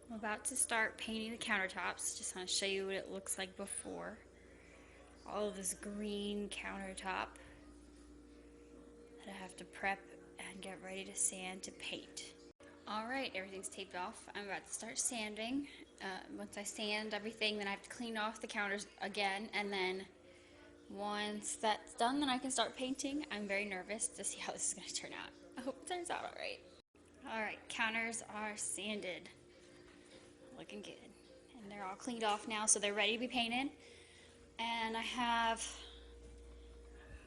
I'm about to start painting the countertops. Just want to show you what it looks like before. All of this green countertop that I have to prep and get ready to sand to paint. Alright, everything's taped off. I'm about to start sanding. Once I sand everything, then I have to clean off the counters again, and then once that's done, then I can start painting. I'm very nervous to see how this is going to turn out. I hope it turns out alright. Alright, counters are sanded. Looking good. And they're all cleaned off now, so they're ready to be painted. And I have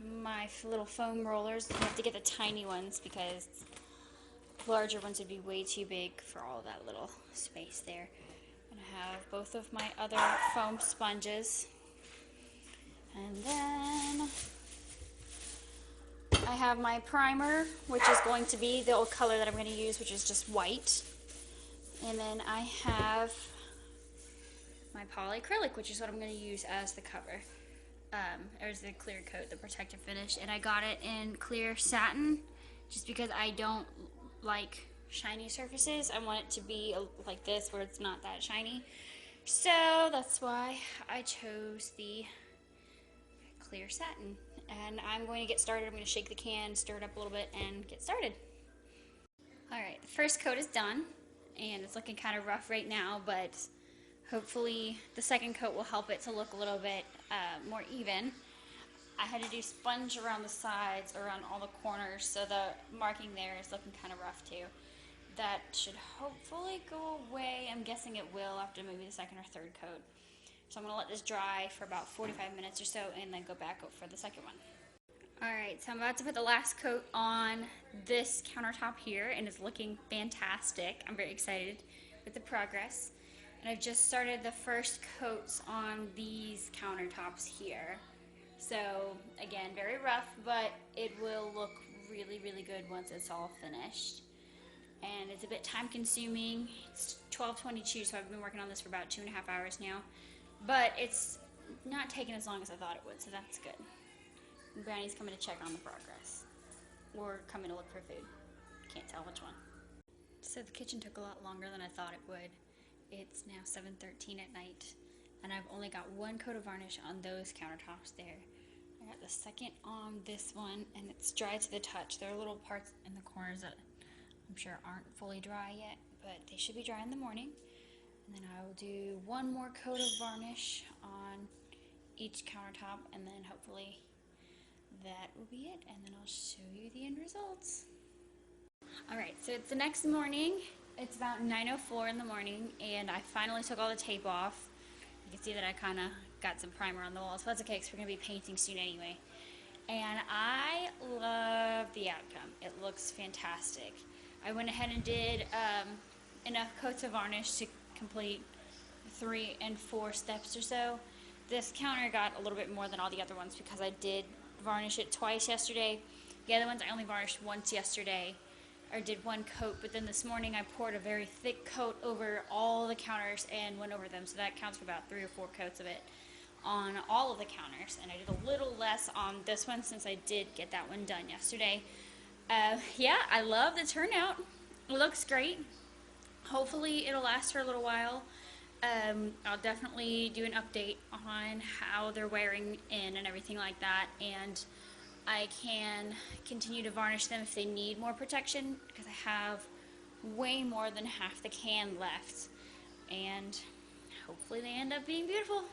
my little foam rollers. I have to get the tiny ones because larger ones would be way too big for all that little space there. And I have both of my other foam sponges. And then I have my primer, which is going to be the old color that I'm going to use, which is just white. And then I have my polyacrylic, which is what I'm going to use as the cover. There's the clear coat, the protective finish. And I got it in clear satin just because I don't like shiny surfaces. I want it to be like this where it's not that shiny. So that's why I chose the clear satin. And I'm going to get started. I'm going to shake the can, stir it up a little bit, and get started. Alright, the first coat is done. And it's looking kind of rough right now, but hopefully the second coat will help it to look a little bit more even. I had to do sponge around the sides, around all the corners, so the marking there is looking kind of rough too. That should hopefully go away. I'm guessing it will after maybe the second or third coat. So I'm going to let this dry for about 45 minutes or so and then go back up for the second one. Alright, so I'm about to put the last coat on this countertop here, and it's looking fantastic. I'm very excited with the progress. And I've just started the first coats on these countertops here. So, again, very rough, but it will look really, really good once it's all finished. And it's a bit time consuming. It's 12:22, so I've been working on this for about 2.5 hours now. But it's not taking as long as I thought it would, so that's good. Granny's coming to check on the progress, or coming to look for food. Can't tell which one. So the kitchen took a lot longer than I thought it would. It's now 7:13 at night, and I've only got one coat of varnish on those countertops there. I got the second on this one, and it's dry to the touch. There are little parts in the corners that I'm sure aren't fully dry yet, but they should be dry in the morning. And then I will do one more coat of varnish on each countertop, and then hopefully that will be it, and then I'll show you the end results. Alright, so it's the next morning. It's about 9:04 in the morning, and I finally took all the tape off. You can see that I kind of got some primer on the walls, so that's okay because we're going to be painting soon anyway. And I love the outcome. It looks fantastic. I went ahead and did enough coats of varnish to complete 3 and 4 steps or so. This counter got a little bit more than all the other ones because I did varnish it twice yesterday. The other ones I only varnished once yesterday, or did one coat, but then this morning I poured a very thick coat over all the counters and went over them, so that counts for about 3 or 4 coats of it on all of the counters. And I did a little less on this one since I did get that one done yesterday. Yeah, I love the turnout. It looks great. Hopefully it'll last for a little while. I'll definitely do an update on how they're wearing in and everything like that, and I can continue to varnish them if they need more protection because I have way more than half the can left, and hopefully they end up being beautiful.